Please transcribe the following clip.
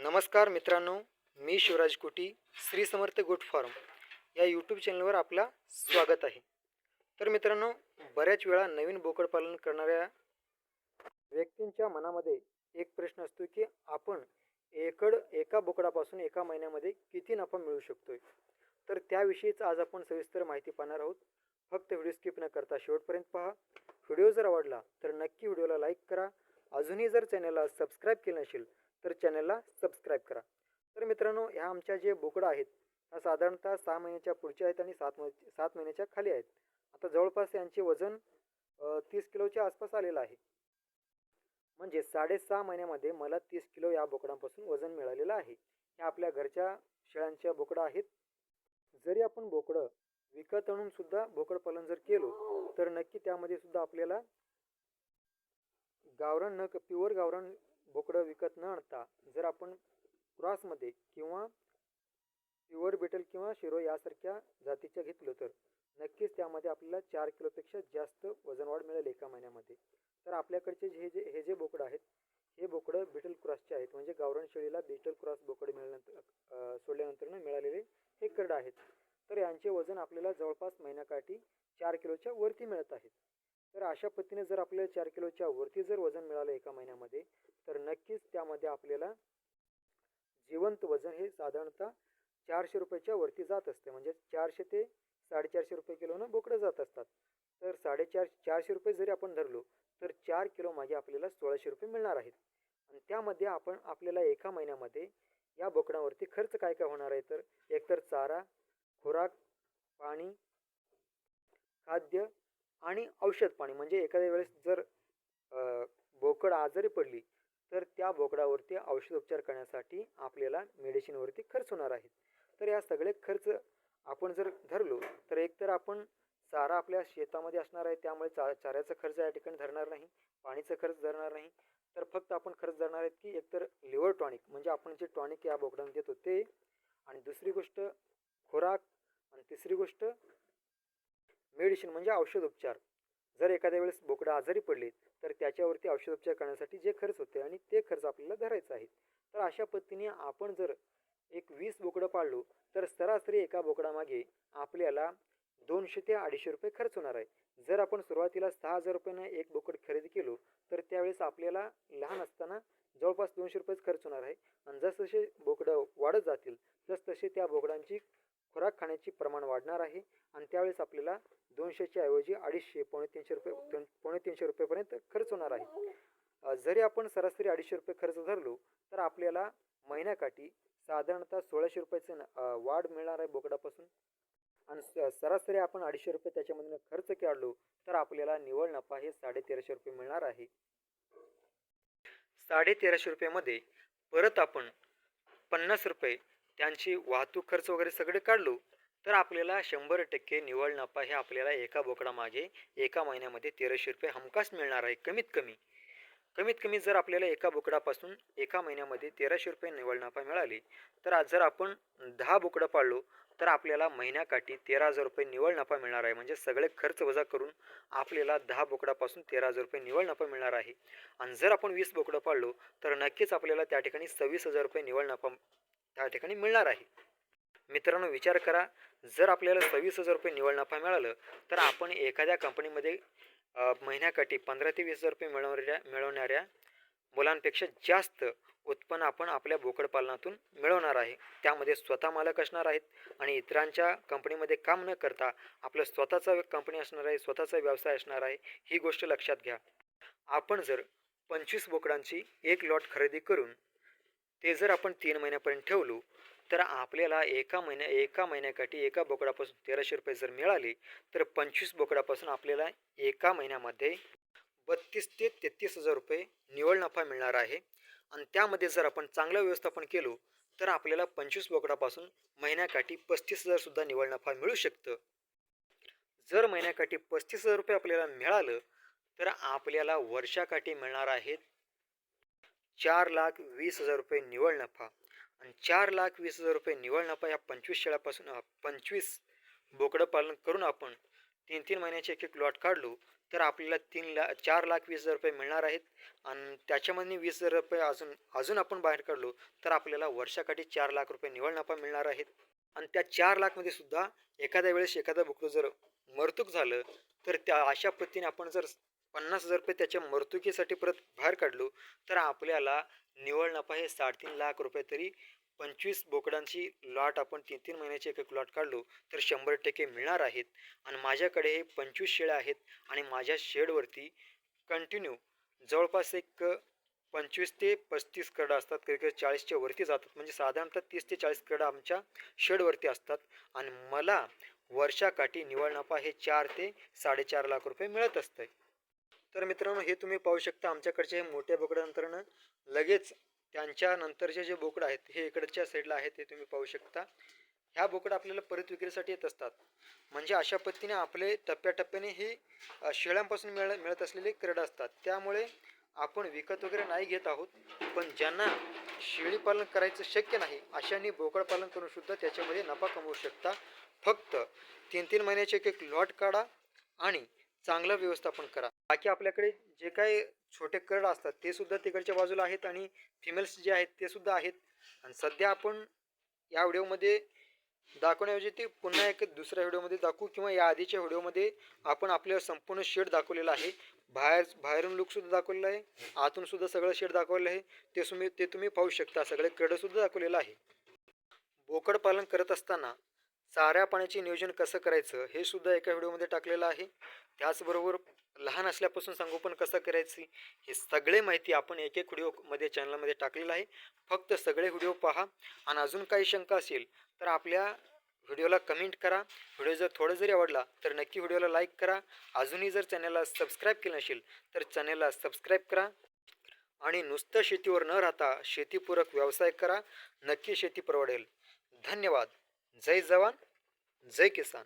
नमस्कार मित्रांनो, मी शिवराज कोटी, श्री समर्थ गोट फार्म या यूट्यूब चॅनलवर आपला स्वागत आहे. तर मित्रांनो, बऱ्याच वेळा नवीन बोकड पालन करणाऱ्या व्यक्तींच्या मनामध्ये एक प्रश्न असतो की आपण एका बोकडापासून एका महिन्यामध्ये किती नफा मिळवू शकतोय. तर त्याविषयीच आज आपण सविस्तर माहिती पाहणार आहोत. फक्त व्हिडिओ स्किप न करता शेवटपर्यंत पहा. व्हिडिओ जर आवडला तर नक्की व्हिडिओला लाईक करा. अजूनही जर चॅनलला सबस्क्राईब केलं नसेल तर चॅनलला सबस्क्राईब करा. तर मित्रांनो, ह्या आमच्या जे बोकडं आहेत ह्या साधारणतः 6 महिन्याच्या पुढच्या आहेत आणि 7 महिन्याच्या खाली आहेत. आता जवळपास यांचे वजन 30 किलोच्या आसपास आलेलं आहे. म्हणजे 6.5 महिन्यामध्ये मला 30 किलो या बोकडांपासून वजन मिळालेलं आहे. हे आपल्या घरच्या शेळ्यांच्या बोकडं आहेत. जरी आपण बोकडं विकत आणून सुद्धा बोकड पालन जर केलो तर नक्की त्यामध्ये सुद्धा आपल्याला प्युअर गावरान बोकडं विकत न आणता जर आपण क्रॉसमध्ये किंवा प्युअर बिटल किंवा शिरो यासारख्या जातीच्या घेतलं तर नक्कीच त्यामध्ये आपल्याला 4 किलोपेक्षा जास्त वजन वाढ मिळेल एका महिन्यामध्ये. तर आपल्याकडचे हे जे बोकडं आहेत हे बोकडं बिटल क्रॉसचे आहेत. म्हणजे गावरान शेळीला बिटल क्रॉस बोकड सोडल्यानंतर मिळालेले हे करड आहेत. तर यांचे वजन आपल्याला जवळपास महिन्याकाठी 4 किलोच्या वरती मिळत आहेत. तर अशा पद्धतीने जर आपल्याला 4 किलोच्या वरती जर वजन मिळालं एका महिन्यामध्ये तर नक्कीच त्यामध्ये आपल्याला जिवंत वजन हे साधारणतः 400 रुपयाच्या वरती जात असते. म्हणजे 400 ते 450 रुपये किलोनं बोकडं जात असतात. तर 450 रुपये जरी आपण धरलो तर 4 किलो मागे आपल्याला 1600 रुपये मिळणार आहेत. आणि त्यामध्ये आपल्याला एका महिन्यामध्ये या बोकडांवरती खर्च काय काय होणार आहे तर एकतर चारा, खुराक, पाणी, खाद्य आणि औषध पाणी. म्हणजे एखाद्या वेळेस जर बोकड आजारी पडली तर त्या बोकडावरती औषधोपचार करण्यासाठी आपल्याला मेडिसिनवरती खर्च होणार आहेत. तर या सगळे खर्च आपण जर धरलो तर एकतर आपण चारा आपल्या शेतामध्ये असणार आहे त्यामुळे चाऱ्याचा खर्च या ठिकाणी धरणार नाही, पाणीचा खर्च धरणार नाही. तर फक्त आपण खर्च धरणार आहेत की एकतर लिव्हर टॉनिक म्हणजे आपण जे टॉनिक या बोकडांना देतो ते, आणि दुसरी गोष्ट खुराक, आणि तिसरी गोष्ट मेडिसिन म्हणजे औषधोपचार. जर एखाद्या वेळेस बोकडं आजारी पडले तर त्याच्यावरती औषधोपचार करण्यासाठी जे खर्च होते आणि ते खर्च आपल्याला धरायचा आहे. तर अशा पद्धतीने आपण जर एक 20 बोकडं पाळलो तर सरासरी एका बोकडामागे आपल्याला 200 ते 250 रुपये खर्च होणार आहे. जर आपण सुरुवातीला 6000 रुपयानं एक बोकड खरेदी केलो तर त्यावेळेस आपल्याला लहान असताना जवळपास 200 रुपयेच खर्च होणार आहे. आणि जसजसे बोकडं वाढत जातील तसतसे त्या बोकडांची खुराक खाण्याची प्रमाण वाढणार आहे. आणि त्यावेळेस आपल्याला 200च्या ऐवजी 250 पावणे 300 रुपयेपर्यंत खर्च होणार आहे. जरी आपण सरासरी 250 रुपये खर्च धरलो तर आपल्याला महिन्याकाठी साधारणतः 1600 रुपयाचं वाढ मिळणार आहे बोकडापासून. आणि सरासरी आपण 250 रुपये त्याच्यामधून खर्च काढलो तर आपल्याला निव्वळ नफा हे 1350 रुपये मिळणार आहे. 1350 रुपयामध्ये परत आपण 50 रुपये त्यांची वाहतूक खर्च वगैरे सगळे काढलो तर आपल्याला 100% निव्वळ नफा हे आपल्याला एका बोकडामागे एका महिन्यामध्ये 1300 रुपये हमखास मिळणार आहे. कमीत कमी जर आपल्याला एका बोकडापासून एका महिन्यामध्ये 1300 रुपये निव्वळ नफा मिळाले तर आज जर आपण 10 बोकडं पाळलो तर आपल्याला महिन्याकाठी 13,000 रुपये निव्वळ नफा मिळणार आहे. म्हणजे सगळे खर्च वजा करून आपल्याला 10 बोकडापासून 13,000 रुपये निव्वळ नफा मिळणार आहे. आणि जर आपण 20 बोकडं पाळलो तर नक्कीच आपल्याला त्या ठिकाणी 26,000 रुपये निव्वळ नफा त्या ठिकाणी मिळणार आहे. मित्रांनो, विचार करा, जर आपल्याला 26,000 रुपये निव्वळ नफा मिळालं तर आपण एखाद्या कंपनीमध्ये महिन्याकाठी 15 ते 20,000 रुपये मिळवणाऱ्या मुलांपेक्षा जास्त उत्पन्न आपण आपल्या बोकड पालनातून मिळवणार आहे. त्यामध्ये स्वतः मालक असणार आहेत आणि इतरांच्या कंपनीमध्ये काम न करता आपलं स्वतःचा कंपनी असणार आहे, स्वतःचा व्यवसाय असणार आहे. ही गोष्ट लक्षात घ्या. आपण जर 25 बोकडांची एक लॉट खरेदी करून ते जर आपण 3 महिन्यापर्यंत ठेवलो तर आपल्याला एका महिन्याकाठी एका बोकडापासून 1300 रुपये जर मिळाले तर 25 बोकडापासून आपल्याला एका महिन्यामध्ये 32 ते 33,000 रुपये निव्वळ नफा मिळणार आहे. आणि त्यामध्ये जर आपण चांगलं व्यवस्थापन केलो तर आपल्याला 25 बोकडापासून महिन्याकाठी 35,000 सुद्धा निव्वळ नफा मिळू शकतं. जर महिन्याकाठी 35,000 रुपये आपल्याला मिळालं तर आपल्याला वर्षाकाठी मिळणार आहेत 4,20,000 रुपये निव्वळ नफा. आणि 4,20,000 रुपये निव्वळ नफा या 25 बोकडं पालन करून आपण 3 महिन्याचे एक लॉट काढलो तर आपल्याला 4,20,000 रुपये मिळणार आहेत. आणि त्याच्यामधून 20,000 रुपये अजून आपण बाहेर काढलो तर आपल्याला वर्षाकाठी 4,00,000 रुपये निव्वळ नफा मिळणार आहेत. आणि त्या 4,00,000 मध्ये सुद्धा एखाद्या वेळेस एखादा बोकडं जर मरतूक झालं तर त्या अशा पद्धतीने आपण जर 50,000 रुपये त्याच्या मरतुकीसाठी परत बाहेर काढलो तर आपल्याला निव्वळ नफा हे 3.5 लाख रुपये तरी 25 बोकडांची लॉट आपण 3-3 महिन्याची एक लॉट काढलो तर 100% मिळणार आहेत. आणि माझ्याकडे हे 25 शेळ्या आहेत आणि माझ्या शेडवरती कंटिन्यू जवळपास एक 25 ते 35 करडं असतात, कधी कधी 40च्या वरती जातात, म्हणजे साधारणतः 30 ते 40 करडं आमच्या शेडवरती असतात. आणि मला वर्षाकाठी निव्वळ नफा हे 4 ते 4.5 लाख रुपये मिळत असतं. तर मित्रांनो, हे तुम्ही पाहू शकता आमच्याकडचे हे मोठ्या बोकडानंतरनं लगेच त्यांच्या नंतरचे जे बोकडं आहेत हे इकडच्या साईडला आहेत, ते तुम्ही पाहू शकता. ह्या बोकडं आपल्याला परत विक्रीसाठी येत असतात. म्हणजे अशा पद्धतीने आपले टप्प्याटप्प्याने हे शेळ्यांपासून मिळत असलेले करडं असतात. त्यामुळे आपण विकत वगैरे नाही घेत आहोत, पण ज्यांना शेळी पालन करायचं शक्य नाही अशांनी बोकड पालन करून सुद्धा त्याच्यामध्ये नफा कमवू शकता. फक्त 3-3 महिन्याचे एक लॉट काढा आणि चांगलं व्यवस्थापन करा. बाकी आपल्याकडे जे काही छोटे करड असतात ते सुद्धा तिकडच्या बाजूला आहेत आणि फिमेल्स जे आहेत ते सुद्धा आहेत. आणि सध्या आपण या व्हिडिओमध्ये दाखवण्याऐवजी ते पुन्हा एक दुसऱ्या व्हिडिओमध्ये दाखवू किंवा या आधीच्या व्हिडिओमध्ये आपण आपलं संपूर्ण शेड दाखवलेलं आहे. बाहेरून लुक सुद्धा दाखवलेलं आहे, आतून सुद्धा सगळं शेड दाखवलेलं आहे. ते तुम्ही पाहू शकता. सगळे करडं सुद्धा दाखवलेलं आहे. बोकड पालन करत असताना चाऱ्या पाण्याचे नियोजन कसं करायचं हे सुद्धा एका व्हिडिओमध्ये टाकलेलं आहे. त्याचबरोबर लहान असल्यापासून संगोपन कसं करायचं हे सगळे माहिती आपण एक व्हिडिओमध्ये चॅनलमध्ये टाकलेलं आहे. फक्त सगळे व्हिडिओ पहा. आणि अजून काही शंका असेल तर आपल्या व्हिडिओला कमेंट करा. व्हिडिओ जर थोडं जरी आवडला तर नक्की व्हिडिओला लाईक करा. अजूनही जर चॅनलला सबस्क्राईब केलं नसेल तर चॅनलला सबस्क्राईब करा. आणि नुसतं शेतीवर न राहता शेतीपूरक व्यवसाय करा. नक्की शेती परवडेल. धन्यवाद. जय जवान, जय किसान.